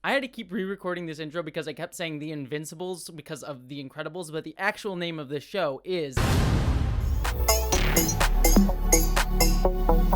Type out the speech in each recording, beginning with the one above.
I had to keep re-recording this intro because I kept saying The Invincibles because of The Incredibles, but the actual name of this show is...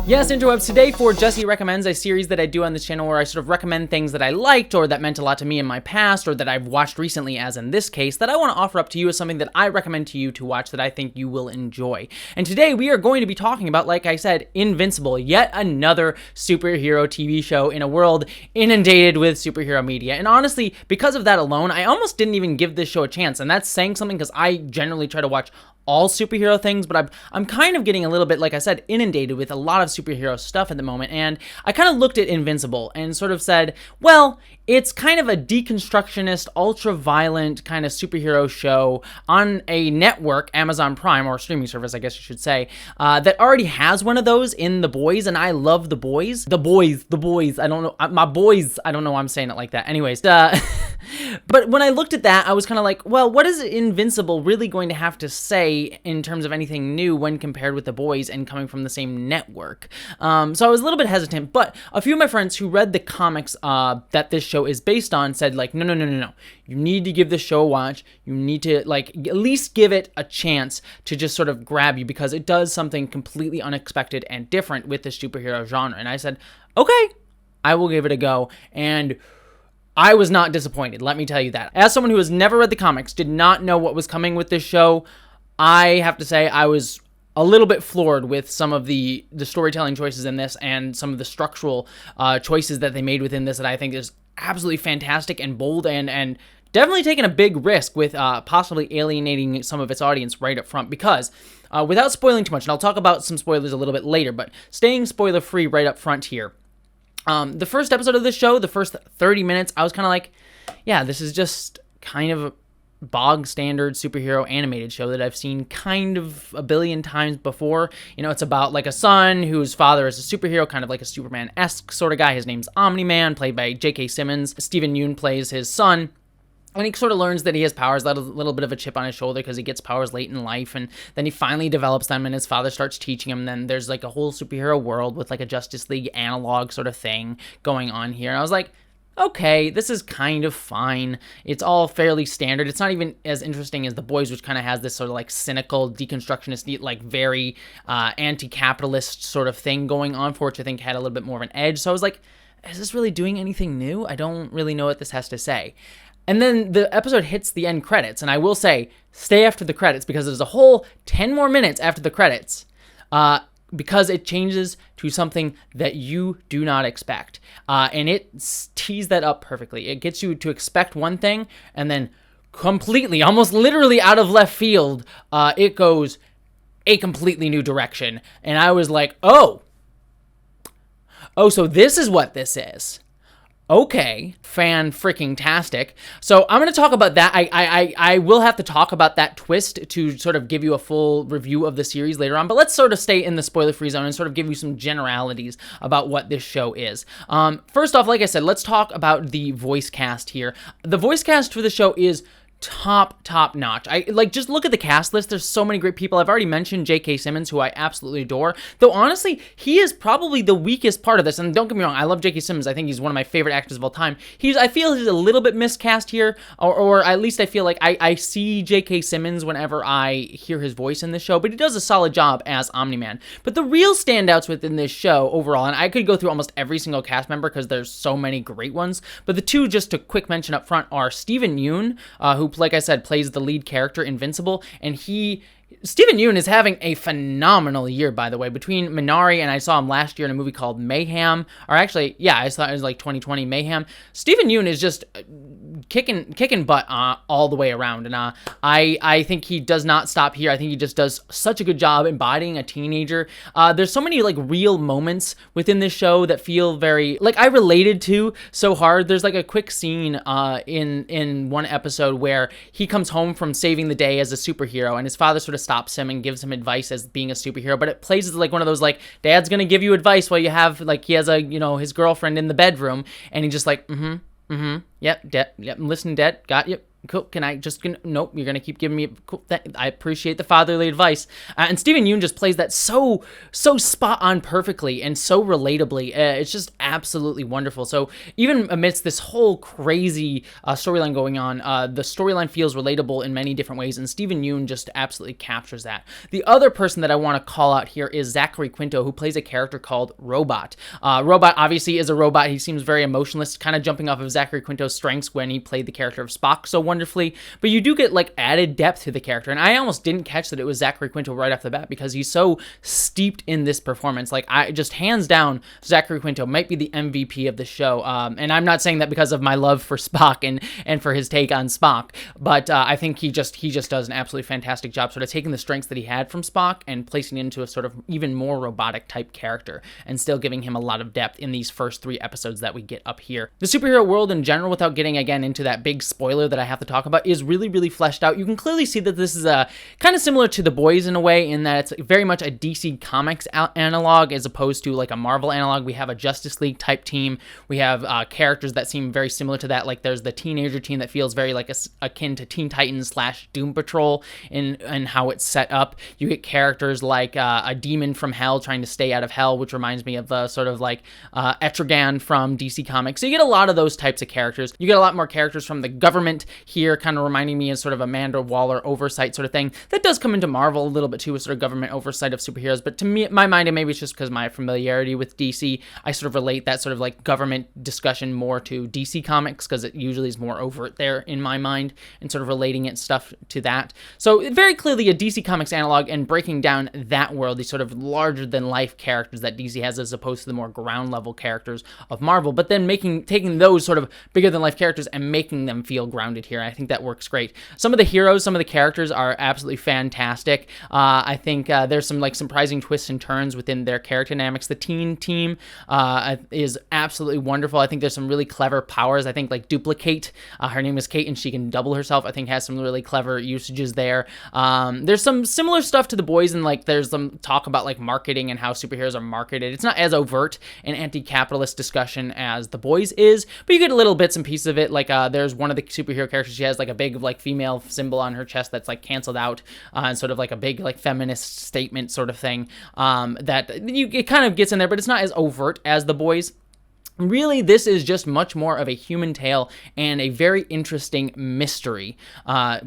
Yes, interwebs, today for Jessie Recommends, a series that I do on this channel where I sort of recommend things that I liked or that meant a lot to me in my past or that I've watched recently, as in this case, that I want to offer up to you as something that I recommend to you to watch that I think you will enjoy. And today we are going to be talking about, like I said, Invincible, yet another superhero TV show in a world inundated with superhero media. And honestly, because of that alone, I almost didn't even give this show a chance, and that's saying something because I generally try to watch all superhero things, but I'm kind of getting a little bit, like I said, inundated with a lot of superhero stuff at the moment, and I kind of looked at Invincible and sort of said, well, it's kind of a deconstructionist, ultra-violent kind of superhero show on a network, Amazon Prime, or streaming service, I guess you should say, that already has one of those in The Boys, and I love The Boys. The Boys, I don't know, my boys, I don't know why I'm saying it like that. Anyways, but when I looked at that, I was kind of like, well, what is Invincible really going to have to say in terms of anything new when compared with The Boys and coming from the same network? So I was a little bit hesitant, but a few of my friends who read the comics that this show is based on said, like, no. You need to give this show a watch. You need to, like, at least give it a chance to just sort of grab you because it does something completely unexpected and different with the superhero genre. And I said, okay, I will give it a go. And I was not disappointed, let me tell you that. As someone who has never read the comics, did not know what was coming with this show, I have to say I was a little bit floored with some of the storytelling choices in this and some of the structural choices that they made within this that I think is absolutely fantastic and bold and definitely taking a big risk with possibly alienating some of its audience right up front because without spoiling too much, and I'll talk about some spoilers a little bit later, but staying spoiler-free right up front here, the first episode of this show, the first 30 minutes, I was kind of like, yeah, this is just kind of a bog standard superhero animated show that I've seen kind of a billion times before. You know, it's about like a son whose father is a superhero, kind of like a Superman-esque sort of guy. His name's Omni-Man, played by J.K. Simmons. Stephen Yeun plays his son. And he sort of learns that he has powers, a little bit of a chip on his shoulder because he gets powers late in life, and then he finally develops them, and his father starts teaching him. Then there's like a whole superhero world with like a Justice League analog sort of thing going on here. And I was like, okay, this is kind of fine. It's all fairly standard. It's not even as interesting as The Boys, which kind of has this sort of like cynical, deconstructionist, like very anti-capitalist sort of thing going on for which I think had a little bit more of an edge. So I was like, is this really doing anything new? I don't really know what this has to say. And then the episode hits the end credits, and I will say, stay after the credits, because there's a whole 10 more minutes after the credits, because it changes to something that you do not expect. And it tees that up perfectly. It gets you to expect one thing, and then completely, almost literally out of left field, it goes a completely new direction. And I was like, oh, so this is what this is. Okay, fan-freaking-tastic. So I'm going to talk about that. I will have to talk about that twist to sort of give you a full review of the series later on, but let's sort of stay in the spoiler-free zone and sort of give you some generalities about what this show is. First off, like I said, let's talk about the voice cast here. The voice cast for the show is top notch. Just look at the cast list. There's so many great people. I've already mentioned J.K. Simmons, who I absolutely adore, though honestly he is probably the weakest part of this. And don't get me wrong, I love J.K. Simmons. I think he's one of my favorite actors of all time. I feel he's a little bit miscast here, or at least I feel like I see J.K. Simmons whenever I hear his voice in this show, but he does a solid job as Omni-Man. But the real standouts within this show overall, and I could go through almost every single cast member because there's so many great ones, but the two just to quick mention up front are Stephen Yeun, who, like I said, plays the lead character, Invincible, and Stephen Yeun is having a phenomenal year, by the way, between Minari, and I saw him last year in a movie called Mayhem, or actually, yeah, I thought it was like 2020 Mayhem. Stephen Yeun is just kicking butt all the way around, and I think he does not stop here. I think he just does such a good job embodying a teenager. There's so many like real moments within this show that feel very, like, I related to so hard. There's like a quick scene in one episode where he comes home from saving the day as a superhero, and his father sort of stops him and gives him advice as being a superhero, but it plays as like one of those, like, dad's gonna give you advice while you have, like, he has his girlfriend in the bedroom, and he just like, yep, listen, dad, got you, Cool. Nope, you're gonna keep giving me. Cool. I appreciate the fatherly advice. And Steven Yeun just plays that so spot on perfectly and so relatably. It's just absolutely wonderful. So even amidst this whole crazy storyline going on, the storyline feels relatable in many different ways, and Steven Yeun just absolutely captures that. The other person that I want to call out here is Zachary Quinto, who plays a character called Robot. Robot obviously is a robot. He seems very emotionless, kind of jumping off of Zachary Quinto's strengths when he played the character of Spock so wonderfully, but you do get like added depth to the character, and I almost didn't catch that it was Zachary Quinto right off the bat because he's so steeped in this performance. Like, I just hands down, Zachary Quinto might be the MVP of the show, and I'm not saying that because of my love for Spock and for his take on Spock, but I think he just does an absolutely fantastic job sort of taking the strengths that he had from Spock and placing it into a sort of even more robotic type character, and still giving him a lot of depth in these first 3 episodes that we get up here. The superhero world in general, without getting again into that big spoiler that I have to talk about, is really fleshed out. You can clearly see that this is kind of similar to The Boys in a way, in that it's very much a DC Comics analog as opposed to like a Marvel analog. We have a Justice League type team. We have characters that seem very similar to that. Like, there's the teenager team that feels very like akin to Teen Titans / Doom Patrol in how it's set up. You get characters like a demon from hell trying to stay out of hell, which reminds me of sort of like Etrigan from DC Comics. So you get a lot of those types of characters. You get a lot more characters from the government here, kind of reminding me of sort of Amanda Waller oversight sort of thing. That does come into Marvel a little bit too, with sort of government oversight of superheroes, but to me, my mind, and maybe it's just because my familiarity with DC, I sort of relate that sort of like government discussion more to DC Comics, because it usually is more overt there in my mind, and sort of relating it stuff to that. So very clearly a DC Comics analog, and breaking down that world, these sort of larger than life characters that DC has as opposed to the more ground level characters of Marvel, but then taking those sort of bigger than life characters and making them feel grounded here. I think that works great. Some of the heroes, some of the characters are absolutely fantastic. I think there's some like surprising twists and turns within their character dynamics. The teen team is absolutely wonderful. I think there's some really clever powers. I think like Duplicate, her name is Kate and she can double herself, I think has some really clever usages there. There's some similar stuff to The Boys, and like there's some talk about like marketing and how superheroes are marketed. It's not as overt an anti-capitalist discussion as The Boys is, but you get little bits and pieces of it. Like there's one of the superhero characters, she has like a big like female symbol on her chest that's like canceled out, and sort of like a big like feminist statement sort of thing, that it kind of gets in there, but it's not as overt as The Boys. Really, this is just much more of a human tale and a very interesting mystery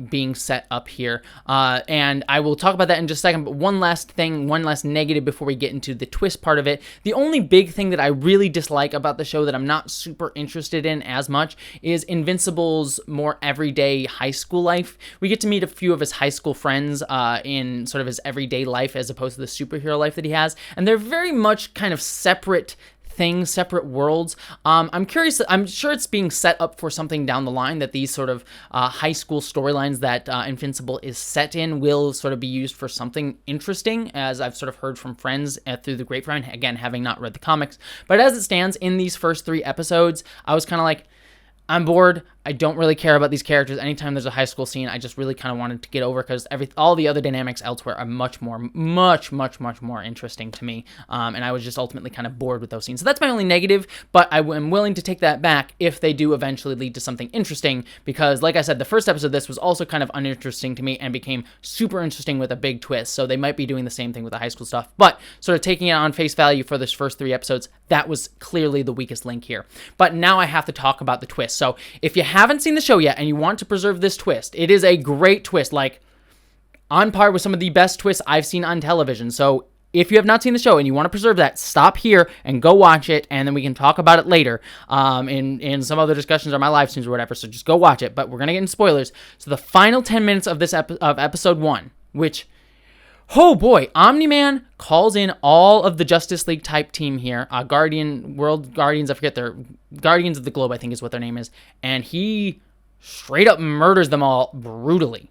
being set up here. And I will talk about that in just a second, but one last negative before we get into the twist part of it. The only big thing that I really dislike about the show that I'm not super interested in as much is Invincible's more everyday high school life. We get to meet a few of his high school friends in sort of his everyday life as opposed to the superhero life that he has, and they're very much kind of separate things, separate worlds. I'm curious, I'm sure it's being set up for something down the line, that these sort of high school storylines that Invincible is set in will sort of be used for something interesting, as I've sort of heard from friends through the grapevine, again, having not read the comics. But as it stands, in these first 3 episodes, I was kind of like, I'm bored. I don't really care about these characters. Anytime there's a high school scene, I just really kind of wanted to get over, because all the other dynamics elsewhere are much more interesting to me. And I was just ultimately kind of bored with those scenes. So that's my only negative, but I am willing to take that back if they do eventually lead to something interesting, because like I said, the first episode of this was also kind of uninteresting to me and became super interesting with a big twist. So they might be doing the same thing with the high school stuff, but sort of taking it on face value for this first 3 episodes, that was clearly the weakest link here. But now I have to talk about the twist. So if you haven't seen the show yet and you want to preserve this twist, it is a great twist, like on par with some of the best twists I've seen on television. So if you have not seen the show and you want to preserve that, stop here and go watch it, and then we can talk about it later in some other discussions or my live streams or whatever. So just go watch it, but we're going to get into spoilers. So the final 10 minutes of this of episode 1, which, oh boy, Omni-Man calls in all of the Justice League type team here, World Guardians, I forget their, Guardians of the Globe, I think is what their name is, and he straight up murders them all brutally.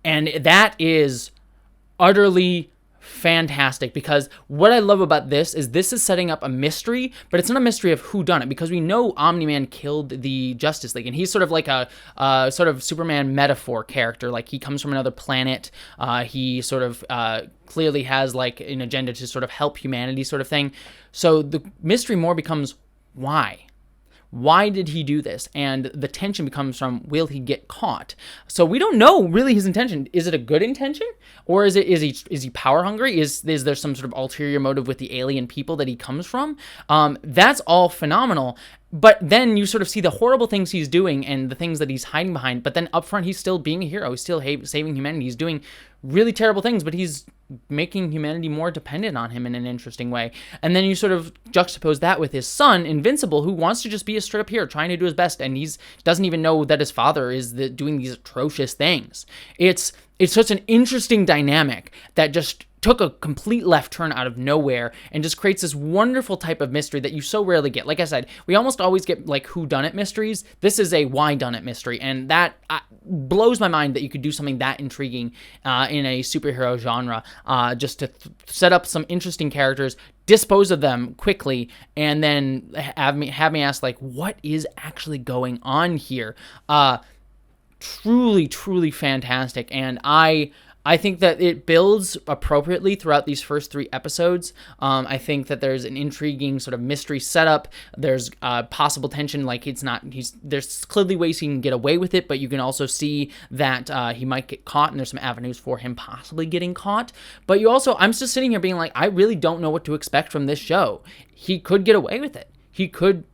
And that is utterly fantastic, because what I love about this is setting up a mystery, but it's not a mystery of who done it, because we know Omni-Man killed the Justice League, and he's sort of like a sort of Superman metaphor character. Like, he comes from another planet. He sort of clearly has like an agenda to sort of help humanity, sort of thing. So the mystery more becomes why. why did he do this? And the tension becomes from, will he get caught? So we don't know really his intention. Is it a good intention, or is he power hungry? Is there some sort of ulterior motive with the alien people that he comes from? That's all phenomenal. But then you sort of see the horrible things he's doing and the things that he's hiding behind. But then up front, he's still being a hero. He's still saving humanity. He's doing really terrible things, but he's making humanity more dependent on him in an interesting way. And then you sort of juxtapose that with his son, Invincible, who wants to just be a straight up hero, trying to do his best, and doesn't even know that his father is doing these atrocious things. It's such an interesting dynamic that just took a complete left turn out of nowhere and just creates this wonderful type of mystery that you so rarely get. Like I said, we almost always get like whodunit mysteries. This is a why done it mystery, and that blows my mind that you could do something that intriguing in a superhero genre, just to set up some interesting characters, dispose of them quickly, and then have me ask, like, what is actually going on here? Truly, truly fantastic, and I think that it builds appropriately throughout these first 3 episodes. I think that there's an intriguing sort of mystery setup. There's possible tension, like there's clearly ways he can get away with it, but you can also see that he might get caught, and there's some avenues for him possibly getting caught. But I'm just sitting here being like, I really don't know what to expect from this show. He could get away with it. He could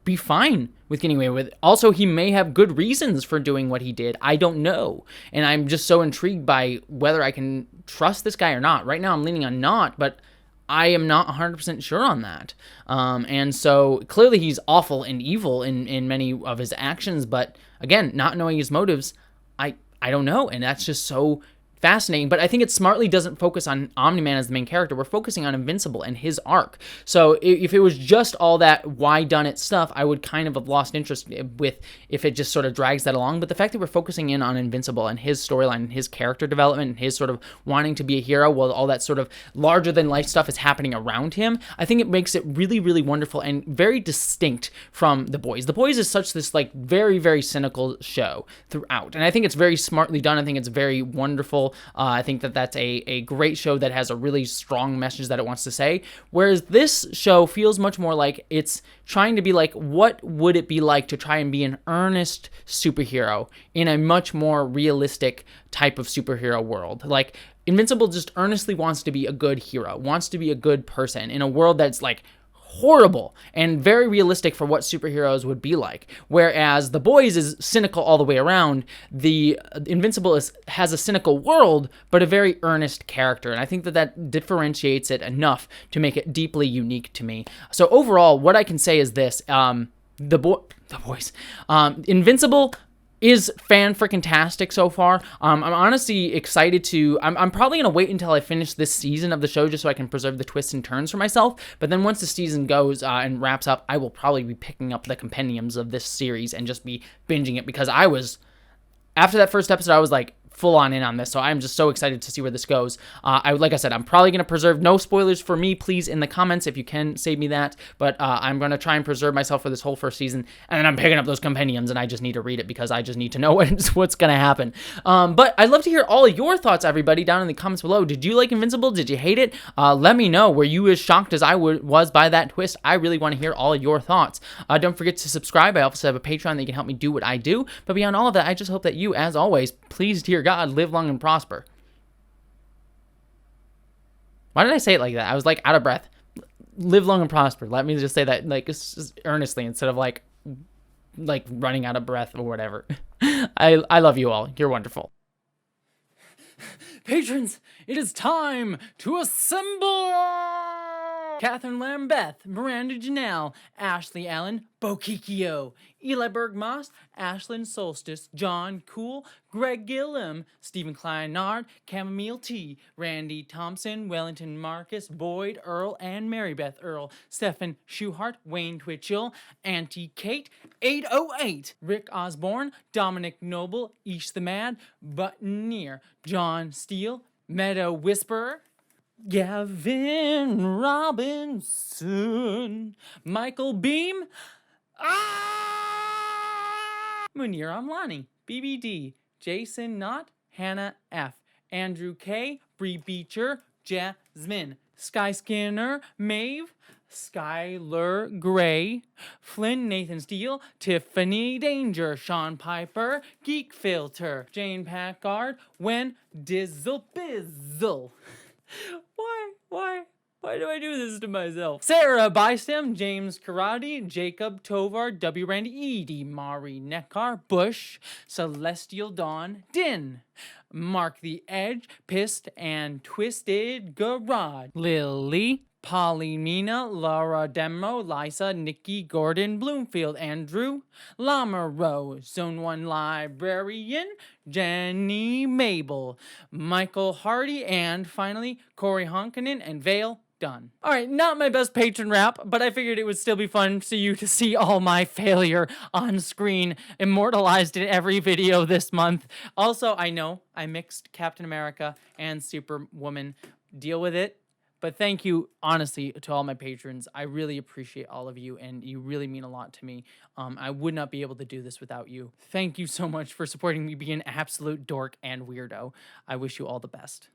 be fine with getting away with it. Also, he may have good reasons for doing what he did. I don't know. And I'm just so intrigued by whether I can trust this guy or not. Right now, I'm leaning on not, but I am not 100% sure on that. And so clearly he's awful and evil in many of his actions, but again, not knowing his motives, I don't know. And that's just so fascinating, but I think it smartly doesn't focus on Omni-Man as the main character. We're focusing on Invincible and his arc. So if it was just all that why done it stuff, I would kind of have lost interest with if it just sort of drags that along. But the fact that we're focusing in on Invincible and his storyline and his character development and his sort of wanting to be a hero while all that sort of larger than life stuff is happening around him, I think it makes it really, really wonderful and very distinct from The Boys. The Boys is such this like very, very cynical show throughout, and I think it's very smartly done. I think it's very wonderful. I think that that's a great show that has a really strong message that it wants to say, whereas this show feels much more like it's trying to be like, what would it be like to try and be an earnest superhero in a much more realistic type of superhero world? Like, Invincible just earnestly wants to be a good hero, wants to be a good person in a world that's like horrible and very realistic for what superheroes would be like. Whereas The Boys is cynical all the way around. The Invincible has a cynical world, but a very earnest character. And I think that differentiates it enough to make it deeply unique to me. So overall, what I can say is this, The Boys, Invincible is fan-freaking-tastic so far. I'm honestly excited to... I'm probably going to wait until I finish this season of the show just so I can preserve the twists and turns for myself. But then once the season goes and wraps up, I will probably be picking up the compendiums of this series and just be binging it, because after that first episode, I was like, full on in on this, so I'm just so excited to see where this goes. Like I said, I'm probably going to preserve no spoilers for me, please, in the comments, if you can save me that, but I'm going to try and preserve myself for this whole first season, and then I'm picking up those compendiums, and I just need to read it, because I just need to know what's going to happen. But I'd love to hear all of your thoughts, everybody, down in the comments below. Did you like Invincible? Did you hate it? Let me know. Were you as shocked as I was by that twist? I really want to hear all of your thoughts. Don't forget to subscribe. I also have a Patreon that you can help me do what I do, but beyond all of that, I just hope that you, as always, please, dear God, live long and prosper. Why did I say it like that? I was like out of breath. Live long and prosper. Let me just say that like just earnestly instead of like running out of breath or whatever. I love you all. You're wonderful. Patrons, it is time to assemble! Catherine Lambeth, Miranda Janelle, Ashley Allen, Bokikio, Eli Bergmoss, Ashlyn Solstice, John Cool, Greg Gillum, Stephen Kleinard, Chamomile T, Randy Thompson, Wellington Marcus, Boyd Earl, and Marybeth Earl, Stephen Schuhart, Wayne Twitchell, Auntie Kate, 808, Rick Osborne, Dominic Noble, Ish the Mad, Buttoneer, John Steele, Meadow Whisperer, Gavin Robinson, Michael Beam, Munir Amlani, BBD, Jason Knott, Hannah F, Andrew K, Bree Beecher, Jasmine, Sky Skinner, Maeve, Skylar Gray, Flynn Nathan Steele, Tiffany Danger, Sean Piper, Geek Filter, Jane Packard, Wen Dizzle Bizzle. Why do I do this to myself? Sarah Bystam, James Karate, Jacob Tovar, W. Randy, Edie, Mari Neckar, Bush, Celestial Dawn, Din, Mark the Edge, Pissed and Twisted Garage, Lily, Polly Mina, Laura Demo, Lisa, Nikki Gordon, Bloomfield, Andrew, Lamaro, Zone 1 Librarian, Jenny Mabel, Michael Hardy, and finally Corey Honkanen and Vale. Done. All right, not my best patron rap, but I figured it would still be fun for you to see all my failure on screen, immortalized in every video this month. Also, I know I mixed Captain America and Superwoman. Deal with it. But thank you, honestly, to all my patrons. I really appreciate all of you, and you really mean a lot to me. I would not be able to do this without you. Thank you so much for supporting me being an absolute dork and weirdo. I wish you all the best.